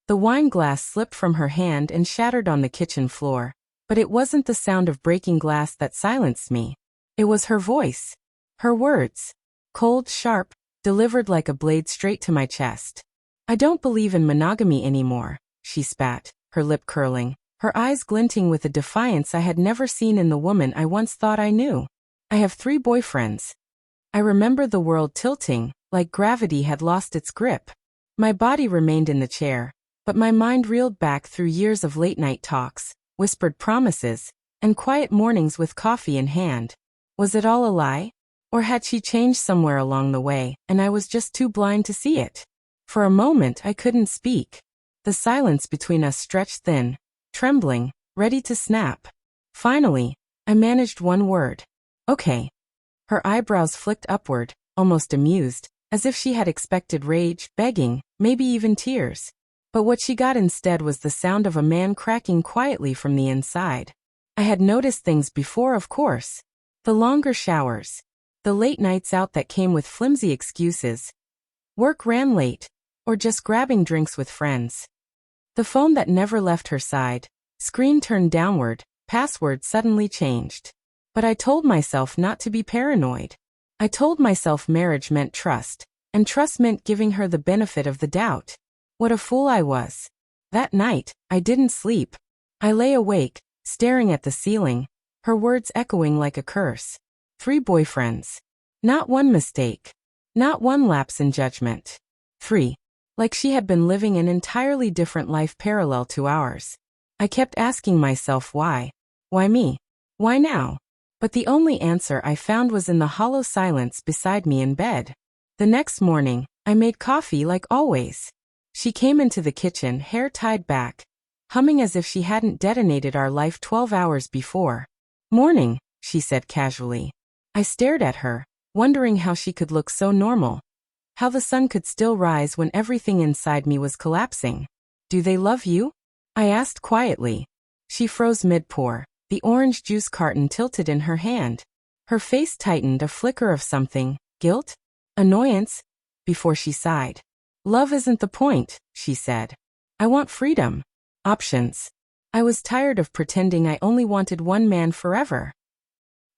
The wine glass slipped from her hand and shattered on the kitchen floor. But it wasn't the sound of breaking glass that silenced me. It was her voice. Her words. Cold, sharp, delivered like a blade straight to my chest. "I don't believe in monogamy anymore," she spat, her lip curling, her eyes glinting with a defiance I had never seen in the woman I once thought I knew. "I have 3 boyfriends." I remember the world tilting, like gravity had lost its grip. My body remained in the chair, but my mind reeled back through years of late-night talks, whispered promises, and quiet mornings with coffee in hand. Was it all a lie? Or had she changed somewhere along the way, and I was just too blind to see it? For a moment I couldn't speak. The silence between us stretched thin, trembling, ready to snap. Finally, I managed one word. "Okay." Her eyebrows flicked upward, almost amused, as if she had expected rage, begging, maybe even tears. But what she got instead was the sound of a man cracking quietly from the inside. I had noticed things before, of course. The longer showers. The late nights out that came with flimsy excuses. Work ran late. Or just grabbing drinks with friends. The phone that never left her side. Screen turned downward, password suddenly changed. But I told myself not to be paranoid. I told myself marriage meant trust, and trust meant giving her the benefit of the doubt. What a fool I was. That night, I didn't sleep. I lay awake, staring at the ceiling, her words echoing like a curse. 3 boyfriends. Not one mistake. Not one lapse in judgment. 3. Like she had been living an entirely different life parallel to ours. I kept asking myself why. Why me? Why now? But the only answer I found was in the hollow silence beside me in bed. The next morning, I made coffee like always. She came into the kitchen, hair tied back, humming as if she hadn't detonated our life 12 hours before. "Morning," she said casually. I stared at her, wondering how she could look so normal. How the sun could still rise when everything inside me was collapsing. "Do they love you?" I asked quietly. She froze mid-pour, the orange juice carton tilted in her hand. Her face tightened, a flicker of something, guilt? Annoyance? Before she sighed. "Love isn't the point," she said. "I want freedom. Options." I was tired of pretending I only wanted one man forever.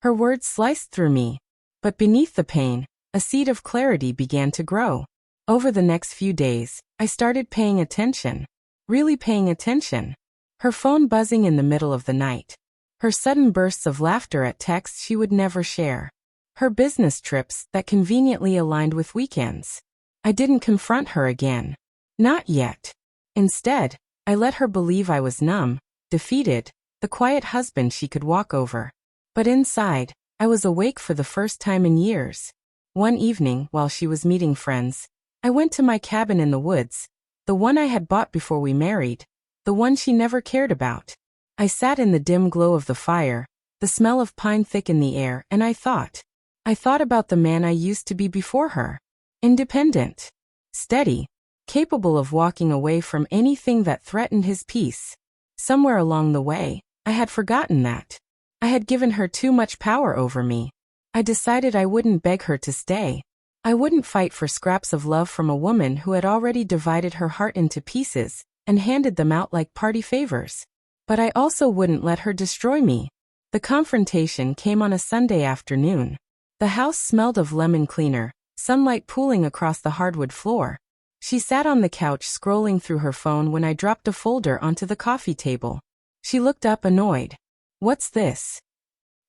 Her words sliced through me. But beneath the pain, a seed of clarity began to grow. Over the next few days, I started paying attention. Really paying attention. Her phone buzzing in the middle of the night. Her sudden bursts of laughter at texts she would never share. Her business trips that conveniently aligned with weekends. I didn't confront her again. Not yet. Instead, I let her believe I was numb, defeated, the quiet husband she could walk over. But inside, I was awake for the first time in years. One evening, while she was meeting friends, I went to my cabin in the woods, the one I had bought before we married, the one she never cared about. I sat in the dim glow of the fire, the smell of pine thick in the air, and I thought. I thought about the man I used to be before her. Independent. Steady. Capable of walking away from anything that threatened his peace. Somewhere along the way, I had forgotten that. I had given her too much power over me. I decided I wouldn't beg her to stay. I wouldn't fight for scraps of love from a woman who had already divided her heart into pieces and handed them out like party favors. But I also wouldn't let her destroy me. The confrontation came on a Sunday afternoon. The house smelled of lemon cleaner, sunlight pooling across the hardwood floor. She sat on the couch scrolling through her phone when I dropped a folder onto the coffee table. She looked up annoyed. "What's this?"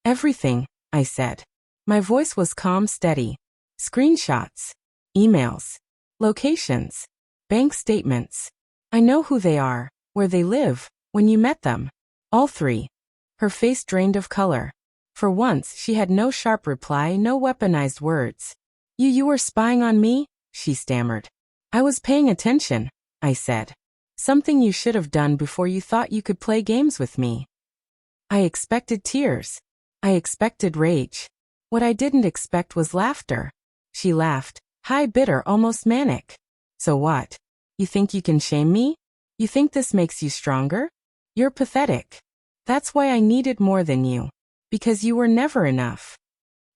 "Everything," I said. My voice was calm, steady. "Screenshots. Emails. Locations. Bank statements. I know who they are, where they live, when you met them. All 3. Her face drained of color. For once, she had no sharp reply, no weaponized words. You were spying on me?" she stammered. "I was paying attention," I said. "Something you should have done before you thought you could play games with me." I expected tears. I expected rage. What I didn't expect was laughter. She laughed, high, bitter, almost manic. "So what? You think you can shame me? You think this makes you stronger? You're pathetic. That's why I needed more than you. Because you were never enough."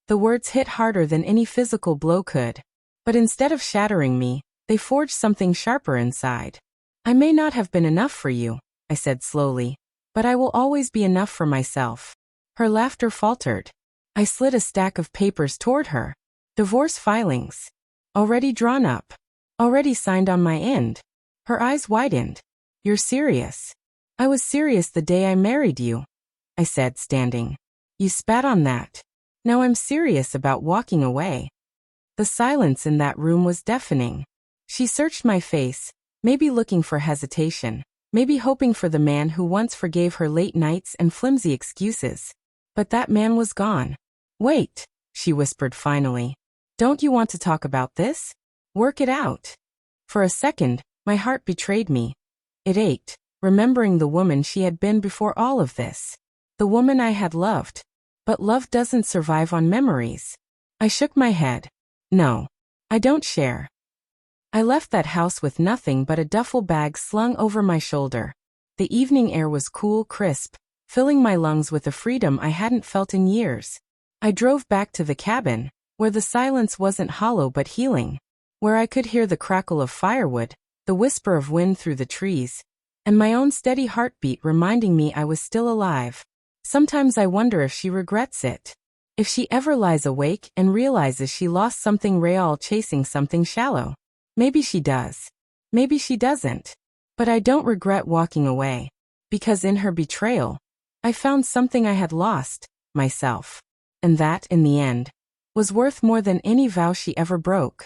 The words hit harder than any physical blow could. But instead of shattering me, they forged something sharper inside. I may not have been enough for you, I said slowly, but I will always be enough for myself. Her laughter faltered. I slid a stack of papers toward her. Divorce filings. Already drawn up. Already signed on my end. Her eyes widened. You're serious? I was serious the day I married you, I said, standing. You spat on that. Now I'm serious about walking away. The silence in that room was deafening. She searched my face, maybe looking for hesitation, maybe hoping for the man who once forgave her late nights and flimsy excuses. But that man was gone. Wait, she whispered finally. Don't you want to talk about this? Work it out. For a second, my heart betrayed me. It ached, remembering the woman she had been before all of this. The woman I had loved. But love doesn't survive on memories. I shook my head. No, I don't share. I left that house with nothing but a duffel bag slung over my shoulder. The evening air was cool, crisp, filling my lungs with a freedom I hadn't felt in years. I drove back to the cabin, where the silence wasn't hollow but healing, where I could hear the crackle of firewood, the whisper of wind through the trees, and my own steady heartbeat reminding me I was still alive. Sometimes I wonder if she regrets it. If she ever lies awake and realizes she lost something real chasing something shallow. Maybe she does. Maybe she doesn't. But I don't regret walking away. Because in her betrayal, I found something I had lost, myself. And that, in the end, was worth more than any vow she ever broke.